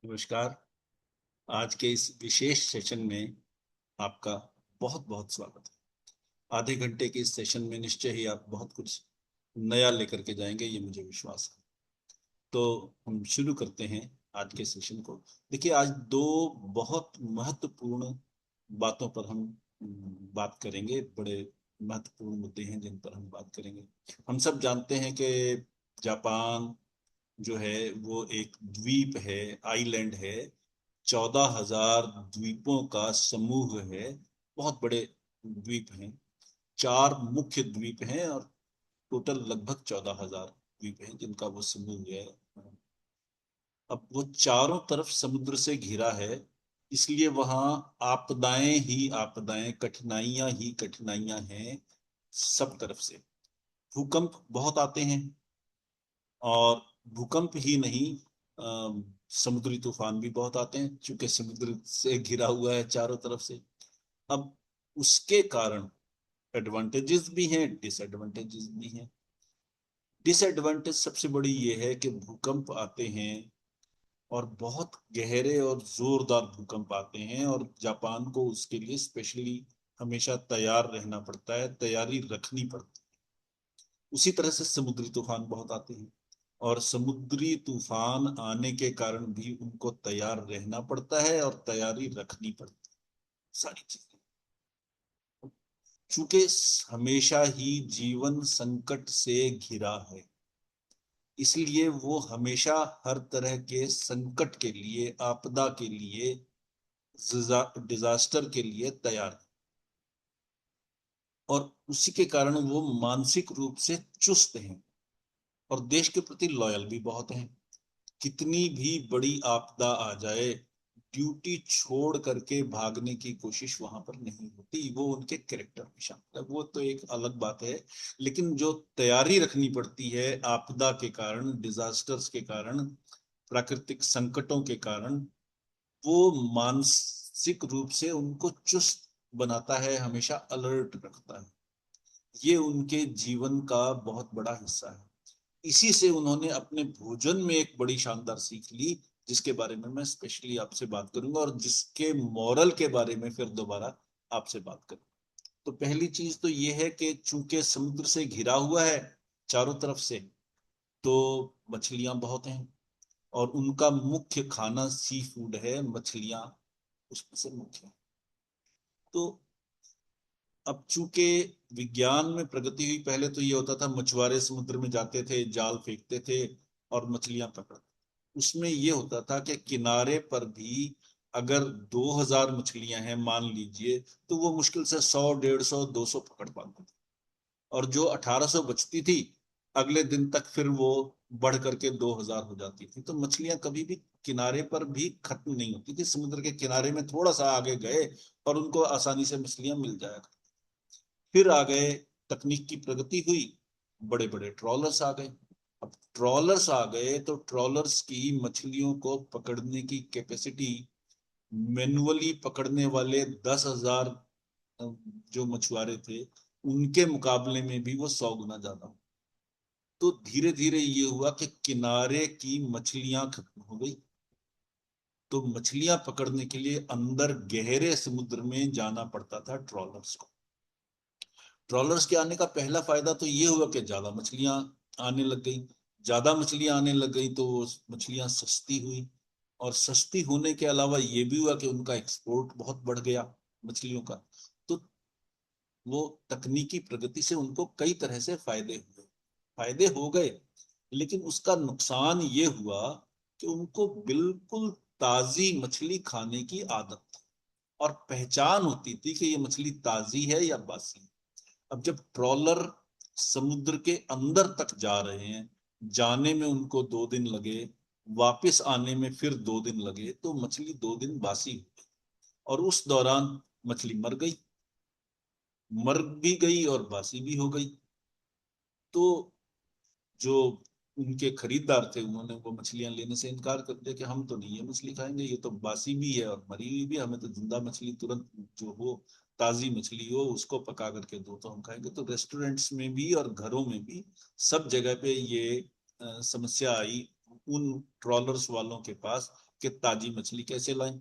नमस्कार। आज के इस विशेष सेशन में आपका बहुत बहुत स्वागत है। आधे घंटे के इस सेशन में निश्चय ही आप बहुत कुछ नया लेकर के जाएंगे, ये मुझे विश्वास है। तो हम शुरू करते हैं आज के सेशन को। देखिए, आज दो बहुत महत्वपूर्ण बातों पर हम बात करेंगे। बड़े महत्वपूर्ण मुद्दे हैं जिन पर हम बात करेंगे। हम सब जानते हैं कि जापान जो है वो एक द्वीप है, आइलैंड है। 14,000 द्वीपों का समूह है। बहुत बड़े द्वीप हैं। चार मुख्य द्वीप हैं और टोटल लगभग 14,000 द्वीप हैं जिनका वो समूह है। अब वो चारों तरफ समुद्र से घिरा है, इसलिए वहां आपदाएं ही आपदाएं, कठिनाइयां ही कठिनाइयां हैं सब तरफ से। भूकंप बहुत आते हैं, और भूकंप ही नहीं, समुद्री तूफान भी बहुत आते हैं क्योंकि समुद्र से घिरा हुआ है चारों तरफ से। अब उसके कारण एडवांटेजेस भी हैं, डिसएडवांटेजेस भी हैं। डिसएडवांटेज सबसे बड़ी ये है कि भूकंप आते हैं और बहुत गहरे और जोरदार भूकंप आते हैं, और जापान को उसके लिए स्पेशली हमेशा तैयार रहना पड़ता है, तैयारी रखनी पड़ती है। उसी तरह से समुद्री तूफान बहुत आते हैं, और समुद्री तूफान आने के कारण भी उनको तैयार रहना पड़ता है और तैयारी रखनी पड़ती है, सारी चीजें। चूंकि हमेशा ही जीवन संकट से घिरा है, इसलिए वो हमेशा हर तरह के संकट के लिए, आपदा के लिए, डिजास्टर के लिए तैयार है। और उसी के कारण वो मानसिक रूप से चुस्त हैं, और देश के प्रति लॉयल भी बहुत हैं। कितनी भी बड़ी आपदा आ जाए, ड्यूटी छोड़ करके भागने की कोशिश वहां पर नहीं होती। वो उनके कैरेक्टर में शामिल है, वो तो एक अलग बात है। लेकिन जो तैयारी रखनी पड़ती है आपदा के कारण, डिजास्टर्स के कारण, प्राकृतिक संकटों के कारण, वो मानसिक रूप से उनको चुस्त बनाता है, हमेशा अलर्ट रखता है। ये उनके जीवन का बहुत बड़ा हिस्सा है। इसी से उन्होंने अपने भोजन में एक बड़ी शानदार सीख ली, जिसके बारे में मैं स्पेशली आपसे बात करूंगा, और जिसके मॉरल के बारे में फिर दोबारा आपसे बात करूंगा। तो पहली चीज तो ये है कि चूंकि समुद्र से घिरा हुआ है चारों तरफ से, तो मछलियां बहुत हैं, और उनका मुख्य खाना सी फूड है, मछलियां उसमें से मुख्य है। तो अब चूंकि विज्ञान में प्रगति हुई, पहले तो ये होता था मछुआरे समुद्र में जाते थे, जाल फेंकते थे और मछलियां पकड़ते। उसमें ये होता था कि किनारे पर भी अगर 2,000 मछलियां हैं मान लीजिए, तो वो मुश्किल से 100, 150, 200 पकड़ पाते थे। और जो 1,800 बचती थी, अगले दिन तक फिर वो बढ़ करके 2,000 हो जाती थी। तो मछलियां कभी भी किनारे पर भी खत्म नहीं होती थी। समुद्र के किनारे में थोड़ा सा आगे गए और उनको आसानी से मछलियां मिल जाया। फिर आ गए, तकनीक की प्रगति हुई, बड़े बड़े ट्रॉलर्स आ गए। अब ट्रॉलर्स आ गए तो ट्रॉलर्स की मछलियों को पकड़ने की कैपेसिटी मैनुअली पकड़ने वाले 10,000 जो मछुआरे थे, उनके मुकाबले में भी वो 100 गुना ज्यादा। तो धीरे धीरे ये हुआ कि किनारे की मछलियां खत्म हो गई। तो मछलियां पकड़ने के लिए अंदर गहरे समुद्र में जाना पड़ता था ट्रॉलर्स को। ट्रॉलर्स के आने का पहला फायदा तो ये हुआ कि ज्यादा मछलियां आने लग गई। ज्यादा मछलियां आने लग गई तो वो मछलियां सस्ती हुई, और सस्ती होने के अलावा ये भी हुआ कि उनका एक्सपोर्ट बहुत बढ़ गया मछलियों का। तो वो तकनीकी प्रगति से उनको कई तरह से फायदे हो गए। लेकिन उसका नुकसान ये हुआ कि उनको बिल्कुल ताजी मछली खाने की आदत थी, और पहचान होती थी कि ये मछली ताजी है या बासी। अब जब ट्रॉलर समुद्र के अंदर तक जा रहे हैं, जाने में उनको 2 दिन लगे, वापस आने में फिर 2 दिन लगे, तो मछली 2 दिन बासी हो गई। और उस दौरान मछली मर भी गई और बासी भी हो गई। तो जो उनके खरीदार थे, उन्होंने वो मछलियां लेने से इनकार कर दिया कि हम तो नहीं ये मछली खाएंगे, ये तो बासी भी है और मरी हुई भी है, हमें तो जिंदा मछली तुरंत जो हो, ताजी मछली हो, उसको पका करके दो तो हम खाएंगे। तो रेस्टोरेंट्स में भी और घरों में भी सब जगह पे ये समस्या आई उन ट्रॉलर्स वालों के पास कि ताजी मछली कैसे लाएं।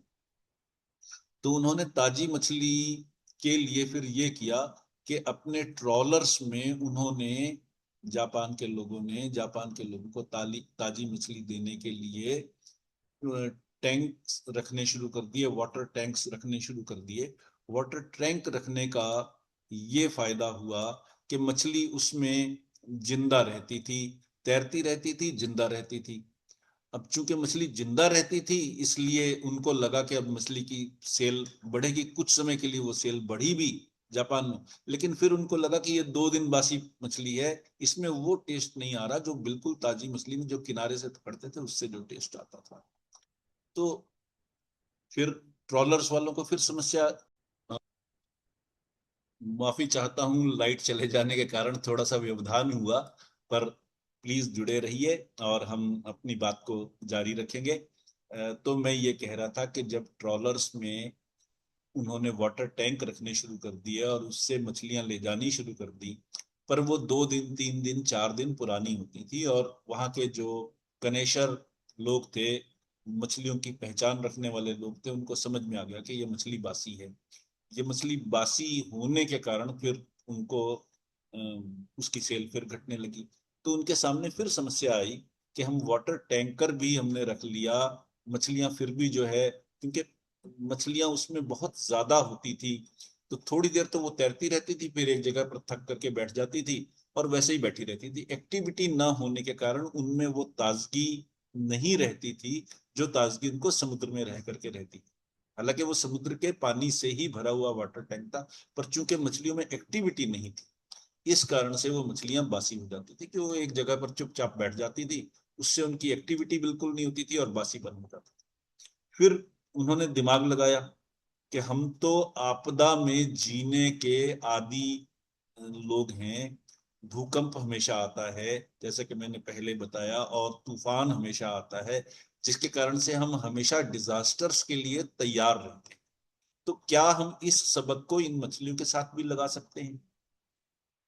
तो उन्होंने ताजी मछली के लिए फिर ये किया कि अपने ट्रॉलर्स में उन्होंने, जापान के लोगों को ताजी मछली देने के लिए टैंक्स रखने शुरू कर दिए, वाटर टैंक्स रखने शुरू कर दिए। वाटर टैंक रखने का ये फायदा हुआ कि मछली उसमें जिंदा रहती थी, तैरती रहती थी, जिंदा रहती थी। अब चूंकि मछली जिंदा रहती थी, इसलिए उनको लगा कि अब मछली की सेल बढ़ेगी। कुछ समय के लिए वो सेल बढ़ी भी जापान में, लेकिन फिर उनको लगा कि ये 2 दिन बासी मछली है, इसमें वो टेस्ट नहीं आ रहा जो बिल्कुल ताजी मछली में जो किनारे से पकड़ते थे उससे जो टेस्ट आता था। तो फिर ट्रॉलर्स वालों को फिर समस्या। माफी चाहता हूँ, लाइट चले जाने के कारण थोड़ा सा व्यवधान हुआ, पर प्लीज जुड़े रहिए और हम अपनी बात को जारी रखेंगे। तो मैं ये कह रहा था कि जब ट्रॉलर्स में उन्होंने वाटर टैंक रखने शुरू कर दिए और उससे मछलियां ले जानी शुरू कर दी, पर वो 2 दिन, 3 दिन, 4 दिन पुरानी होती थी, और वहां के जो कनेशर लोग थे, मछलियों की पहचान रखने वाले लोग थे, उनको समझ में आ गया कि ये मछली बासी है। ये मछली बासी होने के कारण फिर उनको उसकी सेल फिर घटने लगी। तो उनके सामने फिर समस्या आई कि हम वाटर टैंकर भी हमने रख लिया, मछलियां फिर भी जो है, क्योंकि मछलियां उसमें बहुत ज्यादा होती थी, तो थोड़ी देर तो वो तैरती रहती थी, फिर एक जगह पर थक करके बैठ जाती थी और वैसे ही बैठी रहती थी। एक्टिविटी ना होने के कारण उनमें वो ताजगी नहीं रहती थी जो ताजगी उनको समुद्र में रह करके रहती। हालांकि वो समुद्र के पानी से ही भरा हुआ वाटर टैंक था, पर चूंकि मछलियों में एक्टिविटी नहीं थी, इस कारण से वो मछलियां बासी हो जाती थी, कि वो एक जगह पर चुपचाप बैठ जाती थी, उससे उनकी एक्टिविटी बिल्कुल नहीं होती थी और बासीपन हो जाता था। फिर उन्होंने दिमाग लगाया कि हम तो आपदा में जीने के आदि लोग हैं। भूकंप हमेशा आता है, जैसे कि मैंने पहले बताया, और तूफान हमेशा आता है, जिसके कारण से हम हमेशा डिजास्टर्स के लिए तैयार रहते हैं। तो क्या हम इस सबक को इन मछलियों के साथ भी लगा सकते हैं?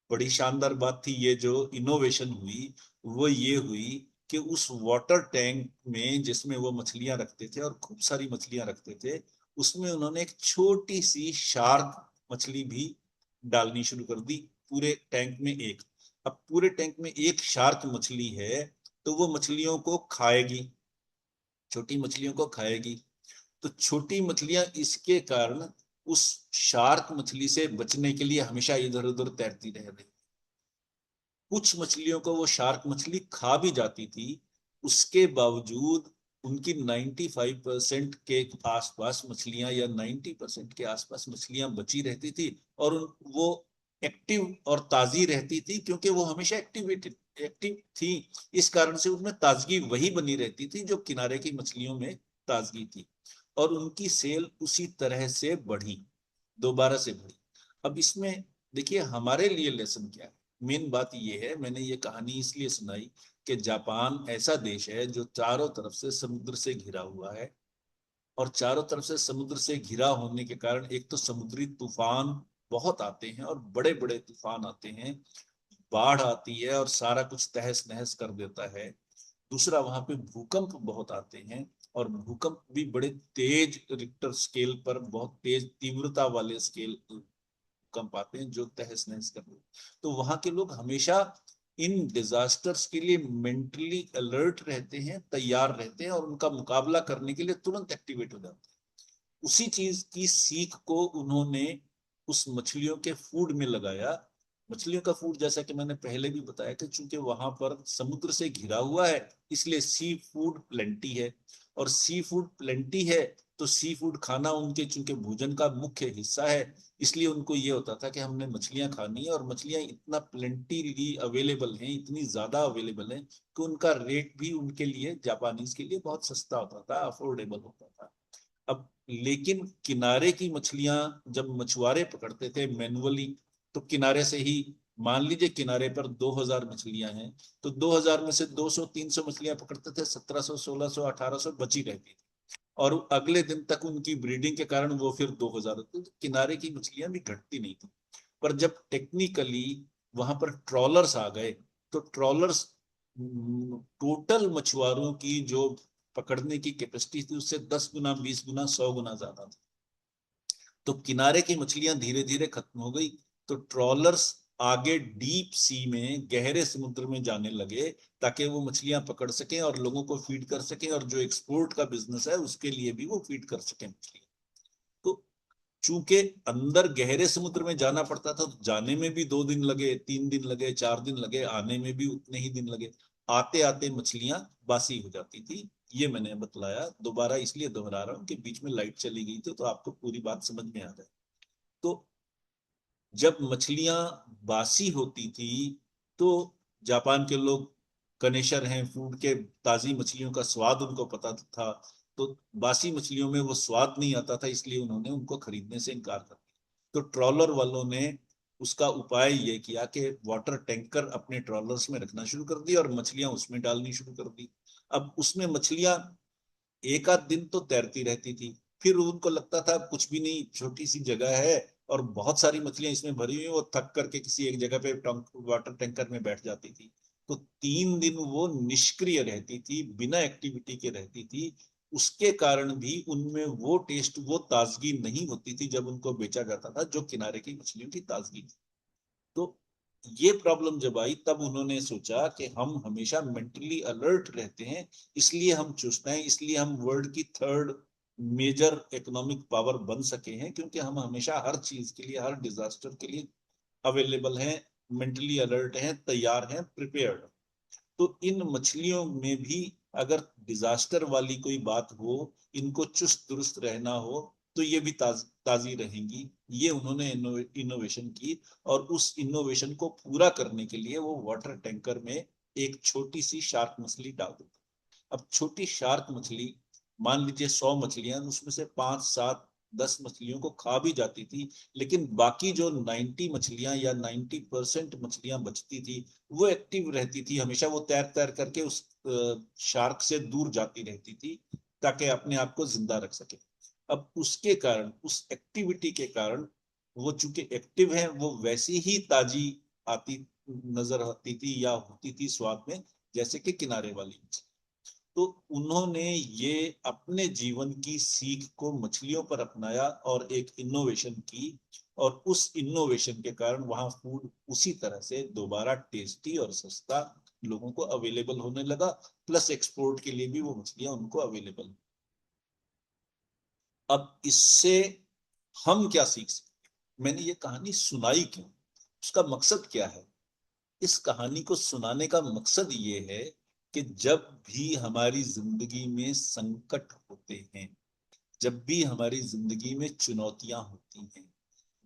बड़ी शानदार बात थी ये जो इनोवेशन हुई, वो ये हुई कि उस वाटर टैंक में जिसमें वो मछलियां रखते थे, और खूब सारी मछलियां रखते थे, उसमें उन्होंने एक छोटी सी शार्क मछली भी डालनी शुरू कर दी, पूरे टैंक में एक। अब पूरे टैंक में एक शार्क मछली है, तो वो मछलियों को खाएगी, छोटी मछलियों को खाएगी। तो छोटी मछलियां इसके कारण उस शार्क मछली से बचने के लिए हमेशा इधर उधर तैरती रह रही। कुछ मछलियों को वो शार्क मछली खा भी जाती थी, उसके बावजूद उनकी 95% के आसपास मछलियां, या 90% के आसपास मछलियां बची रहती थी, और वो एक्टिव और ताजी रहती थी, क्योंकि वो हमेशा एक्टिव थी। इस कारण से उनमें ताजगी वही बनी रहती थी जो किनारे की मछलियों में ताजगी थी, और उनकी सेल उसी तरह से बढ़ी, दोबारा से बढ़ी। अब इसमें देखिए हमारे लिए लेसन क्या है। मेन बात ये है, मैंने ये कहानी इसलिए सुनाई कि जापान ऐसा देश है जो चारों तरफ से समुद्र से घिरा हुआ है, और चारों तरफ से समुद्र से घिरा होने के कारण एक तो समुद्री तूफान बहुत आते हैं, और बड़े बड़े तूफान आते हैं, बाढ़ आती है और सारा कुछ तहस नहस कर देता है। दूसरा, वहां पे भूकंप बहुत आते हैं, और भूकंप भी बड़े तेज रिक्टर स्केल पर, बहुत तेज तीव्रता वाले स्केल भूकंप आते हैं जो तहस नहस कर देते हैं। तो वहां के लोग हमेशा इन डिजास्टर्स के लिए मेंटली अलर्ट रहते हैं, तैयार रहते हैं, और उनका मुकाबला करने के लिए तुरंत एक्टिवेट हो जाते हैं। उसी चीज की सीख को उन्होंने उस मछलियों के फूड में लगाया। मछलियों का फूड, जैसा कि मैंने पहले भी बताया कि चूंकि वहां पर समुद्र से घिरा हुआ है, इसलिए सी फूड प्लेंटी है, और सी फूड प्लेंटी है तो सी फूड खाना उनके चूंकि भोजन का मुख्य हिस्सा है, इसलिए उनको ये होता था कि हमने मछलियां खानी है, और मछलियां इतना प्लेंटीली अवेलेबल हैं, इतनी ज्यादा अवेलेबल हैं कि उनका रेट भी उनके लिए, जापानीज के लिए बहुत सस्ता होता था, अफोर्डेबल होता था। अब लेकिन किनारे की मछलियां जब मछुआरे पकड़ते थे मैनुअली, तो किनारे से ही, मान लीजिए किनारे पर 2000 मछलियां हैं, तो 2000 में से 200 300 मछलियां पकड़ते थे, 1700 1600 1800 बची रहती थी, और अगले दिन तक उनकी ब्रीडिंग के कारण वो फिर 2000 होती, तो किनारे की मछलियां भी घटती नहीं थी। पर जब टेक्निकली वहां पर ट्रॉलर्स आ गए, तो ट्रॉलर्स टोटल मछुआरों की जो पकड़ने की कैपेसिटी थी उससे 10 गुना, 20 गुना, 100 गुना ज्यादा थी। तो किनारे की मछलियां धीरे धीरे खत्म हो गई। तो ट्रॉलर्स आगे डीप सी में, गहरे समुद्र में जाने लगे ताकि वो मछलियां पकड़ सकें और लोगों को फीड कर सकें, और जो एक्सपोर्ट का बिजनेस है उसके लिए भी वो फीड कर सकें मछलियां। तो चूंकि अंदर गहरे समुद्र में जाना पड़ता था, तो जाने में भी 2 दिन लगे, 3 दिन लगे, 4 दिन लगे, आने में भी उतने ही दिन लगे। आते आते मछलियां बासी हो जाती थी। ये मैंने बतलाया, दोबारा इसलिए दोहरा रहा हूँ कि बीच में लाइट चली गई थी, तो आपको पूरी बात समझ में आ जाए। तो जब मछलियां बासी होती थी, तो जापान के लोग कनेशर हैं फूड के, ताजी मछलियों का स्वाद उनको पता था। तो बासी मछलियों में वो स्वाद नहीं आता था, इसलिए उन्होंने उनको खरीदने से इनकार कर दिया। तो ट्रॉलर वालों ने उसका उपाय ये किया कि वाटर टैंकर अपने ट्रॉलर्स में रखना शुरू कर दिया और मछलियां उसमें डालनी शुरू कर दी। अब उसमें मछलियां एक आध दिन तो तैरती रहती थी, फिर उनको लगता था कुछ भी नहीं, छोटी सी जगह है और बहुत सारी मछलियां इसमें भरी हुई, वो थक करके किसी एक जगह पे वाटर टैंकर में बैठ जाती थी। तो 3 दिन वो निष्क्रिय रहती थी, बिना एक्टिविटी के रहती थी। उसके कारण भी उनमें वो टेस्ट, वो ताजगी नहीं होती थी जब उनको बेचा जाता था, जो किनारे की मछलियों की ताजगी थी। तो ये प्रॉब्लम जब आई, तब उन्होंने सोचा कि हम हमेशा मेंटली अलर्ट रहते हैं, इसलिए हम चुस्त हैं, इसलिए हम वर्ल्ड की थर्ड मेजर इकोनॉमिक पावर बन सके हैं, क्योंकि हम हमेशा हर चीज के लिए, हर डिजास्टर के लिए अवेलेबल हैं, मेंटली अलर्ट हैं, तैयार हैं, प्रिपेयर्ड। तो इन मछलियों में भी अगर डिजास्टर वाली कोई बात हो, इनको चुस्त दुरुस्त रहना हो, तो ये भी ताजी रहेंगी। ये उन्होंने इनोवेशन की, और उस इनोवेशन को पूरा करने के लिए वो वाटर टैंकर में एक छोटी सी शार्क मछली डाल देते। अब छोटी शार्क मछली, मान लीजिए 100 मछलियां, उसमें से 5, 7, 10 मछलियों को खा भी जाती थी, लेकिन बाकी जो 90 मछलियां या 90% मछलियां बचती थी, वो एक्टिव रहती थी हमेशा। वो तैर तैर करके उस शार्क से दूर जाती रहती थी ताकि अपने आप को जिंदा रख सके। अब उसके कारण, उस एक्टिविटी के कारण, वो चूंकि एक्टिव है, वो वैसी ही ताजी आती नजर आती थी या होती थी स्वाद में, जैसे कि किनारे वाली मछली। तो उन्होंने ये अपने जीवन की सीख को मछलियों पर अपनाया और एक इनोवेशन की, और उस इनोवेशन के कारण वहां फूड उसी तरह से दोबारा टेस्टी और सस्ता लोगों को अवेलेबल होने लगा, प्लस एक्सपोर्ट के लिए भी वो मछलियां उनको अवेलेबल। अब इससे हम क्या सीख सकते, मैंने ये कहानी सुनाई क्यों, उसका मकसद क्या है? इस कहानी को सुनाने का मकसद ये है कि जब भी हमारी जिंदगी में संकट होते हैं, जब भी हमारी जिंदगी में चुनौतियां होती हैं,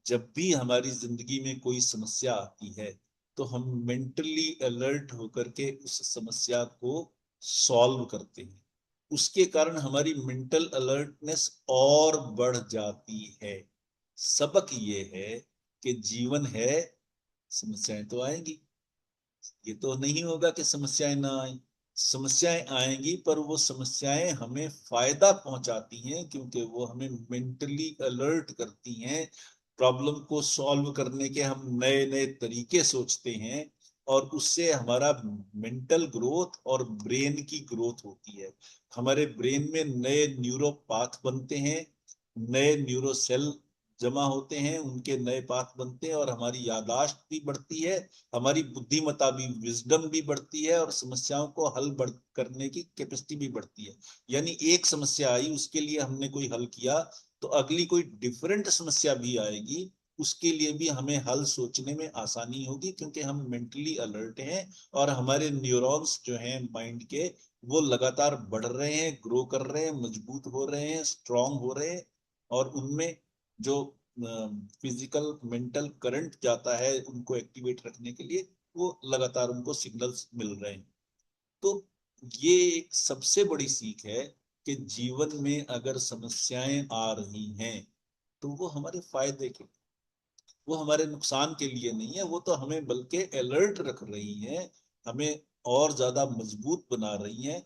जब भी हमारी जिंदगी में कोई समस्या आती है, तो हम मेंटली अलर्ट होकर के उस समस्या को सॉल्व करते हैं। उसके कारण हमारी मेंटल अलर्टनेस और बढ़ जाती है। सबक ये है कि जीवन है, समस्याएं तो आएंगी। ये तो नहीं होगा कि समस्याएं ना आए, समस्याएं आएंगी, पर वो समस्याएं हमें फायदा पहुंचाती हैं, क्योंकि वो हमें मेंटली अलर्ट करती हैं। प्रॉब्लम को सॉल्व करने के हम नए नए तरीके सोचते हैं, और उससे हमारा मेंटल ग्रोथ और ब्रेन की ग्रोथ होती है। हमारे ब्रेन में नए न्यूरोपाथ बनते हैं, नए न्यूरो सेल जमा होते हैं, उनके नए पाथ बनते हैं, और हमारी याददाश्त भी बढ़ती है, हमारी बुद्धिमत्ता भी, विजडम भी बढ़ती है, और समस्याओं को हल करने की कैपेसिटी भी बढ़ती है। यानी एक समस्या आई, उसके लिए हमने कोई हल किया, तो अगली कोई डिफरेंट समस्या भी आएगी, उसके लिए भी हमें हल सोचने में आसानी होगी, क्योंकि हम मेंटली अलर्ट हैं, और हमारे न्यूरॉन्स जो हैं माइंड के, वो लगातार बढ़ रहे हैं, ग्रो कर रहे हैं, मजबूत हो रहे हैं, स्ट्रांग हो रहे हैं, और उनमें जो फिजिकल मेंटल करंट जाता है उनको एक्टिवेट रखने के लिए, वो लगातार उनको सिग्नल्स मिल रहे हैं। तो ये एक सबसे बड़ी सीख है कि जीवन में अगर समस्याएं आ रही हैं, तो वो हमारे फायदे के, वो हमारे नुकसान के लिए नहीं है, वो तो हमें बल्कि अलर्ट रख रही हैं, हमें और ज्यादा मजबूत बना रही हैं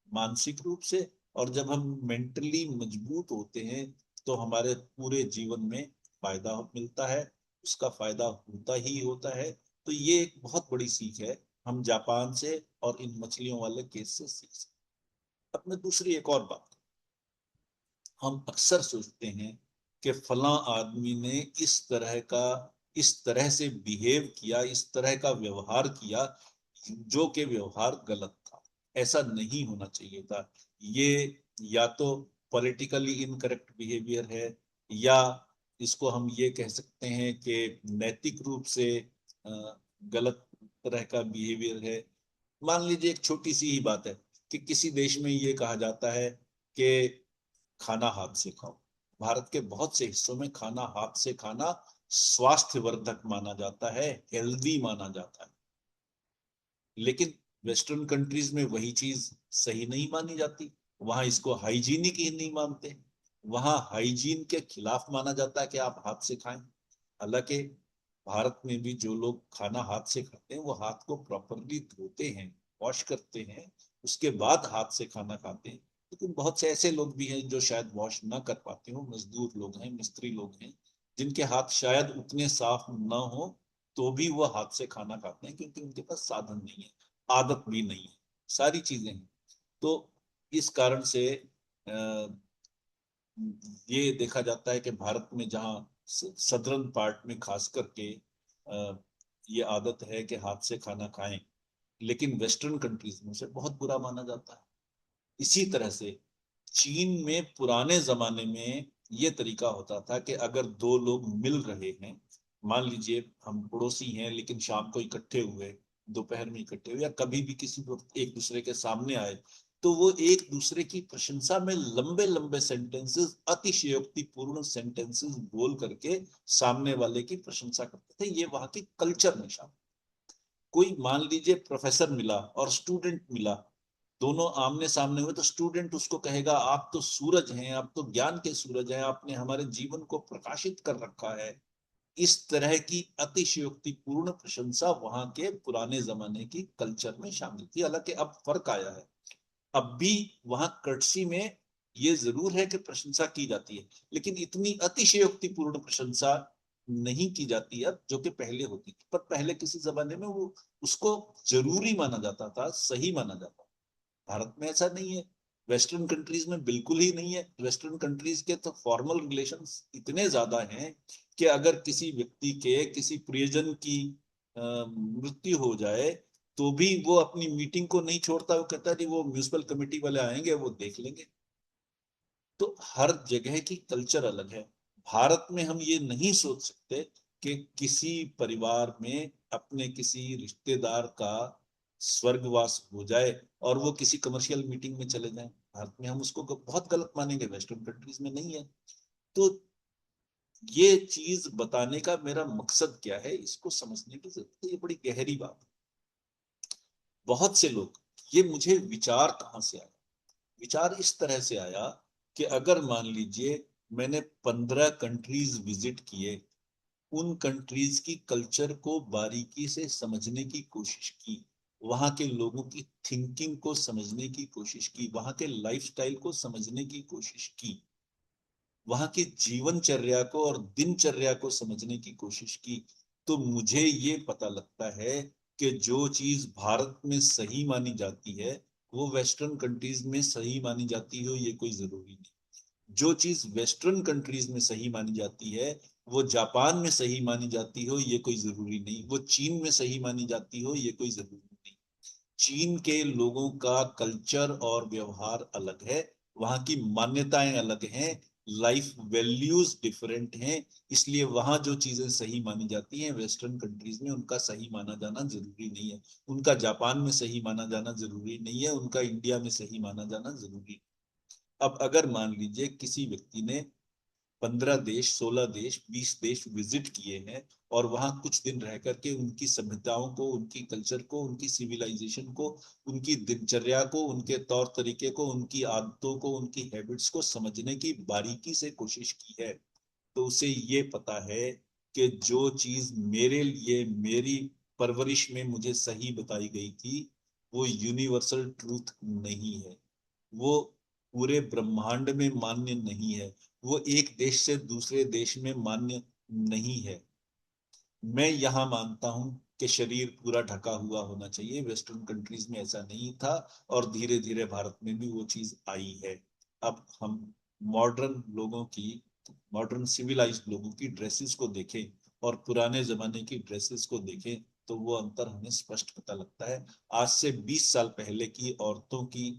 मानसिक रूप से। और जब हम मेंटली मजबूत होते हैं, तो हमारे पूरे जीवन में फायदा मिलता है, उसका फायदा होता ही होता है। तो ये एक बहुत बड़ी सीख है, हम जापान से और इन मछलियों वाले केस से सीख सकते अब मैं दूसरी एक और बात, हम अक्सर सोचते हैं कि फला आदमी ने इस तरह से बिहेव किया, इस तरह का व्यवहार किया, जो कि व्यवहार गलत था, ऐसा नहीं होना चाहिए था। ये या तो पॉलिटिकली इनकरेक्ट बिहेवियर है, या इसको हम ये कह सकते हैं कि नैतिक रूप से गलत तरह का बिहेवियर है। मान लीजिए एक छोटी सी ही बात है कि किसी देश में ये कहा जाता है कि खाना हाथ से खाओ। भारत के बहुत से हिस्सों में खाना हाथ से खाना स्वास्थ्यवर्धक माना जाता है, हेल्दी माना जाता है। लेकिन वेस्टर्न कंट्रीज में वही चीज सही नहीं मानी जाती, वहां इसको हाइजीनिक ही नहीं मानते, वहां हाइजीन के खिलाफ माना जाता है कि आप हाथ से खाएं। हालांकि भारत में भी जो लोग खाना हाथ से खाते हैं वो हाथ को प्रॉपरली धोते हैं, वॉश करते हैं, उसके बाद हाथ से खाना खाते हैं। लेकिन बहुत से ऐसे लोग भी हैं जो शायद वॉश ना कर पाते हो, मजदूर लोग हैं, मिस्त्री लोग हैं, जिनके हाथ शायद उतने साफ ना हो, तो भी वो हाथ से खाना खाते हैं क्योंकि उनके पास साधन नहीं है, आदत भी नहीं है, सारी चीजें हैं। तो इस कारण से ये देखा जाता है कि भारत में जहाँ सदर्न पार्ट में खास करके ये आदत है कि हाथ से खाना खाएं, लेकिन वेस्टर्न कंट्रीज में उसे बहुत बुरा माना जाता है। इसी तरह से चीन में पुराने जमाने में ये तरीका होता था कि अगर दो लोग मिल रहे हैं, मान लीजिए हम पड़ोसी हैं लेकिन शाम को इकट्ठे हुए, दोपहर में इकट्ठे हुए, या कभी भी किसी वक्त एक दूसरे के सामने आए, तो वो एक दूसरे की प्रशंसा में लंबे लंबे सेंटेंसेस, अतिशयोक्तिपूर्ण सेंटेंसेस बोल करके सामने वाले की प्रशंसा करते थे। ये वहां की कल्चर में शामिल। कोई मान लीजिए प्रोफेसर मिला और स्टूडेंट मिला, दोनों आमने सामने हुए, तो स्टूडेंट उसको कहेगा आप तो सूरज हैं, आप तो ज्ञान के सूरज हैं, आपने हमारे जीवन को प्रकाशित कर रखा है। इस तरह की अतिशयोक्तिपूर्ण प्रशंसा वहां के पुराने जमाने की कल्चर में शामिल थी। हालांकि अब फर्क आया है, अब भी वहां कर्टसी में ये जरूर है कि प्रशंसा की जाती है, लेकिन इतनी अतिशयोक्तिपूर्ण प्रशंसा नहीं की जाती अब जो कि पहले होती थी। पर पहले किसी जमाने में वो उसको जरूरी माना जाता था, सही माना जाता था। भारत में ऐसा नहीं है, वेस्टर्न कंट्रीज में बिल्कुल ही नहीं है। वेस्टर्न कंट्रीज के तो फॉर्मल रिलेशंस इतने ज्यादा हैं कि अगर किसी व्यक्ति के किसी प्रियजन की मृत्यु हो जाए तो भी वो अपनी मीटिंग को नहीं छोड़ता, वो कहता है नहीं वो म्यूनिसिपल कमेटी वाले आएंगे वो देख लेंगे। तो हर जगह की कल्चर अलग है। भारत में हम ये नहीं सोच सकते कि किसी परिवार में अपने किसी रिश्तेदार का स्वर्गवास हो जाए और वो किसी कमर्शियल मीटिंग में चले जाएं। भारत में हम उसको बहुत गलत मानेंगे, वेस्टर्न कंट्रीज में नहीं है। तो ये चीज बताने का मेरा मकसद क्या है, इसको समझने की जरूरत है, ये बड़ी गहरी बात है। बहुत से लोग, ये मुझे विचार कहाँ से आया, विचार इस तरह से आया कि अगर मान लीजिए मैंने 15 कंट्रीज विजिट किए, उन कंट्रीज की कल्चर को बारीकी से समझने की कोशिश की, वहां के लोगों की थिंकिंग को समझने की कोशिश की, वहां के लाइफस्टाइल को समझने की कोशिश की, वहां की जीवनचर्या को और दिनचर्या को समझने की कोशिश की, तो मुझे ये पता लगता है कि जो चीज भारत में सही मानी जाती है वो वेस्टर्न कंट्रीज में सही मानी जाती हो ये कोई जरूरी नहीं। जो चीज वेस्टर्न कंट्रीज में सही मानी जाती है वो जापान में सही मानी जाती हो ये कोई जरूरी नहीं, वो चीन में सही मानी जाती हो ये कोई जरूरी नहीं। चीन के लोगों का कल्चर और व्यवहार अलग है, वहां की मान्यताएं अलग हैं, लाइफ वैल्यूज डिफरेंट हैं, इसलिए वहां जो चीजें सही मानी जाती हैं वेस्टर्न कंट्रीज में उनका सही माना जाना जरूरी नहीं है, उनका जापान में सही माना जाना जरूरी नहीं है, उनका इंडिया में सही माना जाना जरूरी नहीं। अब अगर मान लीजिए किसी व्यक्ति ने 15 देश, 16 देश, 20 देश विजिट किए हैं और वहां कुछ दिन रह करके उनकी सभ्यताओं को, उनकी कल्चर को, उनकी सिविलाइजेशन को, उनकी दिनचर्या को, उनके तौर तरीके को, उनकी आदतों को, उनकी हैबिट्स को समझने की बारीकी से कोशिश की है, तो उसे ये पता है कि जो चीज मेरे लिए मेरी परवरिश में मुझे सही बताई गई थी वो यूनिवर्सल ट्रूथ नहीं है, वो पूरे ब्रह्मांड में मान्य नहीं है, वो एक देश से दूसरे देश में मान्य नहीं है। मैं यहां मानता हूं कि शरीर पूरा ढका हुआ होना चाहिए। वेस्टर्न कंट्रीज में ऐसा नहीं था, और धीरे धीरे भारत में भी वो चीज आई है। अब हम मॉडर्न लोगों की, मॉडर्न सिविलाइज्ड लोगों की ड्रेसेस को देखें और पुराने जमाने की ड्रेसेस को देखें, तो वो अंतर हमें स्पष्ट पता लगता है। आज से 20 साल पहले की औरतों की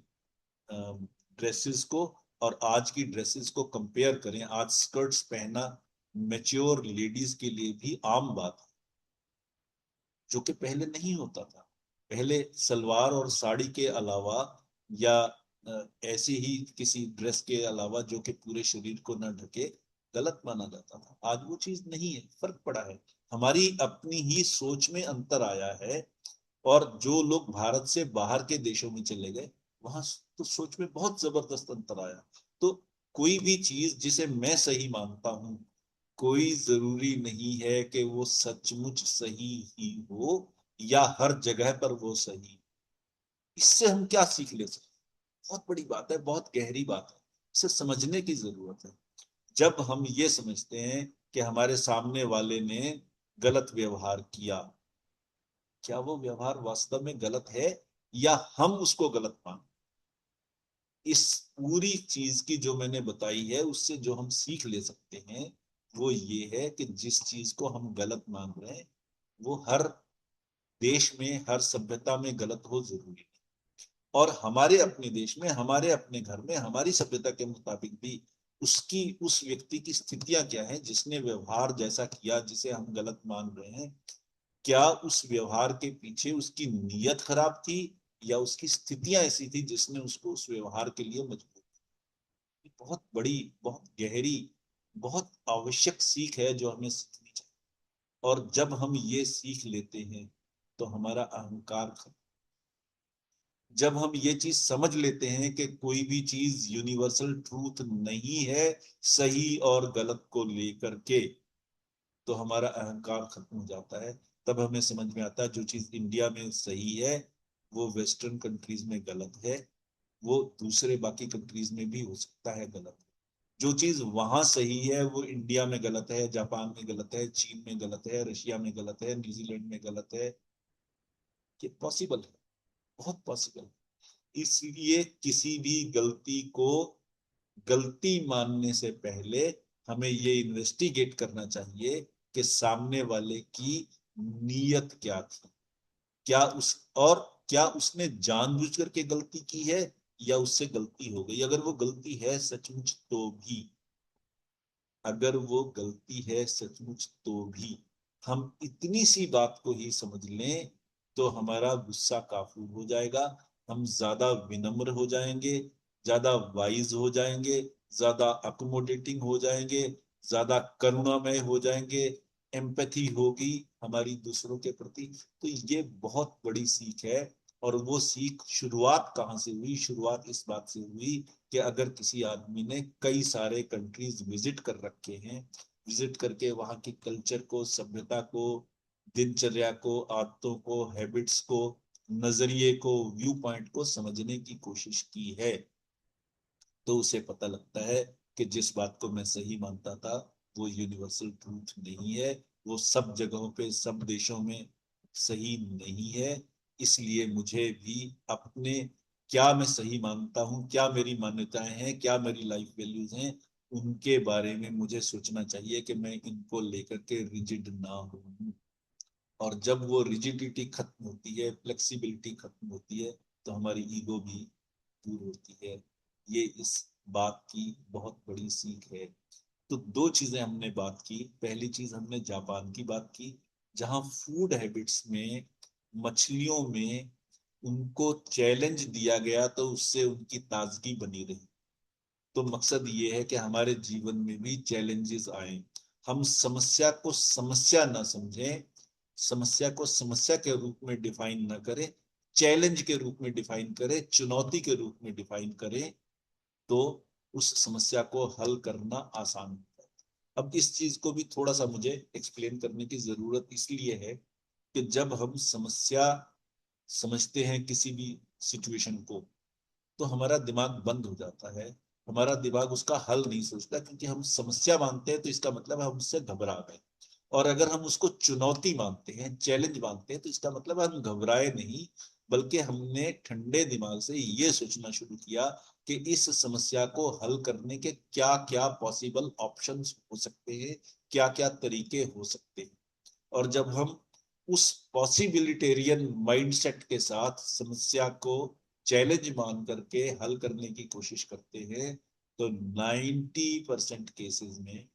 ड्रेसेस को और आज की ड्रेसेस को कंपेयर करें, आज स्कर्ट्स पहनना मैच्योर लेडीज के लिए भी आम बात है, जो कि पहले नहीं होता था। पहले सलवार और साड़ी के अलावा, या ऐसे ही किसी ड्रेस के अलावा जो कि पूरे शरीर को न ढके, गलत माना जाता था। आज वो चीज नहीं है, फर्क पड़ा है। हमारी अपनी ही सोच में अंतर आया है। और जो लोग भारत से बाहर के देशों में चले गए, वहां तो सोच में बहुत जबरदस्त अंतर आया। तो कोई भी चीज जिसे मैं सही मानता हूं, कोई जरूरी नहीं है कि वो सचमुच सही ही हो या हर जगह पर वो सही। इससे हम क्या सीख ले सकते? बहुत बड़ी बात है, बहुत गहरी बात है। इसे समझने की जरूरत है। जब हम ये समझते हैं कि हमारे सामने वाले ने गलत व्यवहार किया, क्या वो व्यवहार वास्तव में गलत है या हम उसको गलत मान, इस पूरी चीज की जो मैंने बताई है उससे जो हम सीख ले सकते हैं, वो ये है कि जिस चीज को हम गलत मान रहे हैं, वो हर देश में, हर सभ्यता में गलत हो जरूरी है। और हमारे अपने देश में, हमारे अपने घर में, हमारी सभ्यता के मुताबिक भी उसकी, उस व्यक्ति की स्थितियां क्या है जिसने व्यवहार जैसा किया, जिसे हम गलत मान रहे हैं, क्या उस व्यवहार के पीछे उसकी नीयत खराब थी या उसकी स्थितियां ऐसी थी जिसने उसको उस व्यवहार के लिए मजबूर किया। बहुत बड़ी, बहुत गहरी, बहुत आवश्यक सीख है जो हमें सीखनी चाहिए। और जब हम ये सीख लेते हैं तो हमारा अहंकार खत्म। जब हम ये चीज समझ लेते हैं कि कोई भी चीज यूनिवर्सल ट्रूथ नहीं है सही और गलत को लेकर के, तो हमारा अहंकार खत्म हो जाता है। तब हमें समझ में आता है जो चीज इंडिया में सही है वो वेस्टर्न कंट्रीज में गलत है, वो दूसरे बाकी कंट्रीज में भी हो सकता है गलत। जो चीज वहां सही है वो इंडिया में गलत है, जापान में गलत है, चीन में गलत है, रशिया में गलत है, न्यूजीलैंड में गलत है। ये पॉसिबल है, बहुत पॉसिबल है। इसलिए किसी भी गलती को गलती मानने से पहले हमें ये इन्वेस्टिगेट करना चाहिए कि सामने वाले की नीयत क्या थी। क्या उस और क्या उसने जानबूझ करके गलती की है या उससे गलती हो गई। अगर वो गलती है सचमुच तो भी, अगर वो गलती है सचमुच तो भी हम इतनी सी बात को ही समझ लें तो हमारा गुस्सा काफू हो जाएगा। हम ज्यादा विनम्र हो जाएंगे, ज्यादा वाइज हो जाएंगे, ज्यादा अकोमोडेटिंग हो जाएंगे, ज्यादा करुणामय हो जाएंगे, एम्पैथी होगी हमारी दूसरों के प्रति। तो ये बहुत बड़ी सीख है। और वो सीख शुरुआत कहाँ से हुई? शुरुआत इस बात से हुई कि अगर किसी आदमी ने कई सारे कंट्रीज विजिट कर रखे हैं, विजिट करके वहां की कल्चर को, सभ्यता को, दिनचर्या को, आदतों को, हैबिट्स को, नजरिए को, व्यू पॉइंट को समझने की कोशिश की है, तो उसे पता लगता है कि जिस बात को मैं सही मानता था वो यूनिवर्सल ट्रूथ नहीं है, वो सब जगहों पे, सब देशों में सही नहीं है। इसलिए मुझे भी अपने, क्या मैं सही मानता हूँ, क्या मेरी मान्यताएं हैं, क्या मेरी लाइफ वैल्यूज हैं, उनके बारे में मुझे सोचना चाहिए कि मैं इनको लेकर के रिजिड ना हूँ। और जब वो रिजिडिटी खत्म होती है, फ्लेक्सिबिलिटी खत्म होती है, तो हमारी ईगो भी दूर होती है। ये इस बात की बहुत बड़ी सीख है। तो दो चीजें हमने बात की। पहली चीज हमने जापान की बात की, जहां फूड हैबिट्स में, मछलियों में उनको चैलेंज दिया गया तो उससे उनकी ताजगी बनी रही। तो मकसद ये है कि हमारे जीवन में भी चैलेंजेस आए, हम समस्या को समस्या ना समझें, समस्या को समस्या के रूप में डिफाइन ना करें, चैलेंज के रूप में डिफाइन करें, चुनौती के रूप में डिफाइन करें, तो उस समस्या को हल करना आसान होता है। अब इस चीज को भी थोड़ा सा मुझे एक्सप्लेन करने की जरूरत इसलिए है कि जब हम समस्या समझते हैं किसी भी सिचुएशन को, तो हमारा दिमाग बंद हो जाता है। हमारा दिमाग उसका हल नहीं सोचता, क्योंकि हम समस्या मानते हैं तो इसका मतलब है हम उससे घबरा गए। और अगर हम उसको चुनौती मानते हैं, चैलेंज मानते हैं, तो इसका मतलब हम घबराए नहीं, बल्कि हमने ठंडे दिमाग से ये सोचना शुरू किया कि इस समस्या को हल करने के क्या क्या पॉसिबल ऑप्शंस हो सकते हैं, क्या क्या तरीके हो सकते हैं। और जब हम उस पॉसिबिलिटेरियन माइंडसेट के साथ समस्या को चैलेंज मान करके हल करने की कोशिश करते हैं, तो 90% केसेस में,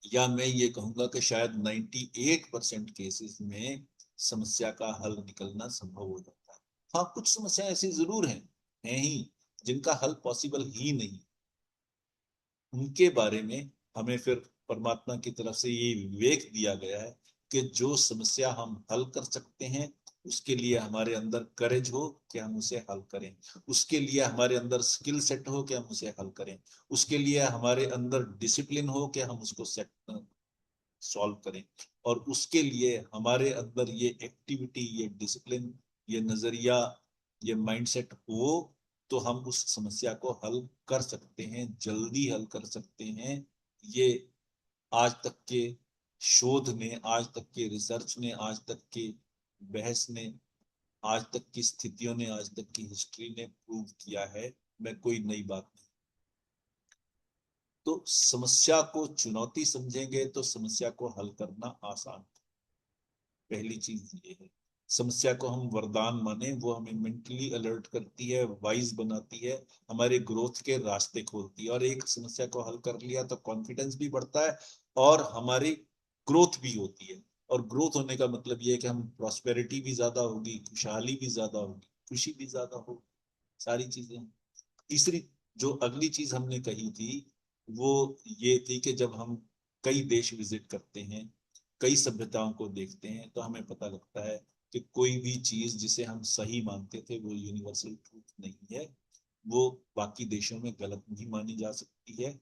या मैं ये कहूंगा कि शायद 98% केसेस में समस्या का हल निकलना संभव हो जाता है। हाँ, कुछ समस्याएं ऐसी जरूर हैं ही, जिनका हल पॉसिबल ही नहीं। उनके बारे में हमें फिर परमात्मा की तरफ से ये विवेक दिया गया है कि जो समस्या हम हल कर सकते हैं, उसके लिए हमारे अंदर करेज हो कि हम उसे हल करें, उसके लिए हमारे अंदर स्किल सेट हो कि हम उसे हल करें, उसके लिए हमारे अंदर डिसिप्लिन हो कि हम उसको सेट सॉल्व करें, और उसके लिए हमारे अंदर ये एक्टिविटी, ये डिसिप्लिन, ये नजरिया, ये माइंडसेट हो, तो हम उस समस्या को हल कर सकते हैं, जल्दी हल कर सकते हैं। ये आज तक के शोध ने, आज तक के रिसर्च ने, आज तक के बहस ने, आज तक की स्थितियों ने, आज तक की हिस्ट्री ने प्रूव किया है। मैं कोई नई बात नहीं। तो समस्या को चुनौती समझेंगे तो समस्या को हल करना आसान। पहली चीज ये है। समस्या को हम वरदान माने, वो हमें मेंटली अलर्ट करती है, वाइज बनाती है, हमारे ग्रोथ के रास्ते खोलती है। और एक समस्या को हल कर लिया तो कॉन्फिडेंस भी बढ़ता है, और हमारी ग्रोथ भी होती है। और ग्रोथ होने का मतलब ये है कि हम प्रॉस्पेरिटी भी ज्यादा होगी, खुशहाली भी ज्यादा होगी, खुशी भी ज्यादा होगी, सारी चीजें। तीसरी जो अगली चीज हमने कही थी, वो ये थी कि जब हम कई देश विजिट करते हैं, कई सभ्यताओं को देखते हैं, तो हमें पता लगता है कि कोई भी चीज जिसे हम सही मानते थे वो यूनिवर्सल ट्रूथ नहीं है। वो बाकी देशों में गलत नहीं मानी जा सकती है।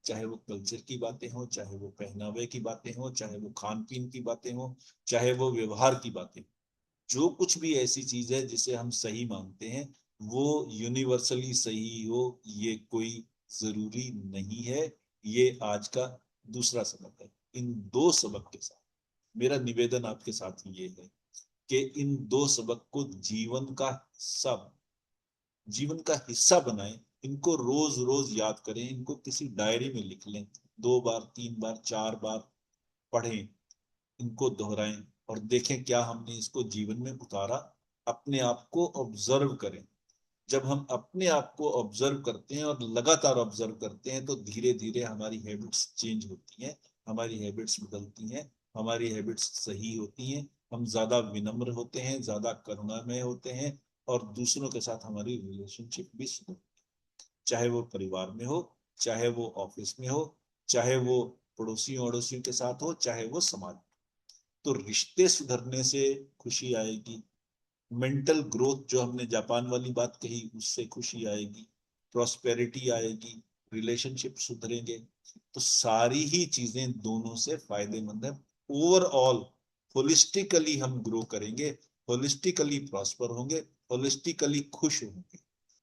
चाहे वो कल्चर की बातें हो, चाहे वो पहनावे की बातें हो, चाहे वो खान पीन की बातें हो, चाहे वो व्यवहार की बातें, जो कुछ भी ऐसी चीज है जिसे हम सही मानते हैं, वो यूनिवर्सली सही हो, ये कोई जरूरी नहीं है। ये आज का दूसरा सबक है। इन दो सबक के साथ मेरा निवेदन आपके साथ ये है कि इन दो सबक को जीवन का हिस्सा बनाएं। इनको रोज रोज याद करें, इनको किसी डायरी में लिख लें, 2 बार, 3 बार, 4 बार पढ़ें, इनको दोहराएं, और देखें क्या हमने इसको जीवन में उतारा। अपने आप को ऑब्जर्व करें। जब हम अपने आप को ऑब्जर्व करते हैं और लगातार ऑब्जर्व करते हैं, तो धीरे धीरे हमारी हैबिट्स चेंज होती हैं, हमारी हैबिट्स बदलती हैं, हमारी हैबिट्स सही होती हैं। हम ज्यादा विनम्र होते हैं, ज्यादा करुणामय होते हैं, और दूसरों के साथ हमारी रिलेशनशिप भी सुधरती है। चाहे वो परिवार में हो, चाहे वो ऑफिस में हो, चाहे वो पड़ोसियों अड़ोसियों के साथ हो, चाहे वो समाज। तो रिश्ते सुधरने से खुशी आएगी, मेंटल ग्रोथ जो हमने जापान वाली बात कही उससे खुशी आएगी, प्रॉस्पेरिटी आएगी, रिलेशनशिप सुधरेंगे। तो सारी ही चीजें दोनों से फायदेमंद है। ओवरऑल होलिस्टिकली हम ग्रो करेंगे, होलिस्टिकली प्रॉस्पर होंगे, होलिस्टिकली खुश होंगे।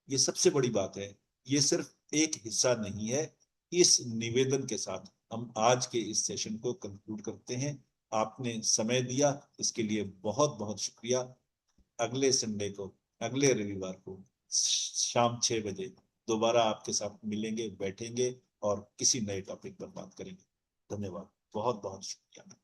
ये सबसे बड़ी बात है। ये सिर्फ एक हिस्सा नहीं है। इस निवेदन के साथ हम आज के इस सेशन को कंक्लूड करते हैं। आपने समय दिया, इसके लिए बहुत बहुत शुक्रिया। अगले संडे को, अगले रविवार को शाम 6 बजे दोबारा आपके साथ मिलेंगे, बैठेंगे और किसी नए टॉपिक पर बात करेंगे। धन्यवाद, बहुत बहुत शुक्रिया।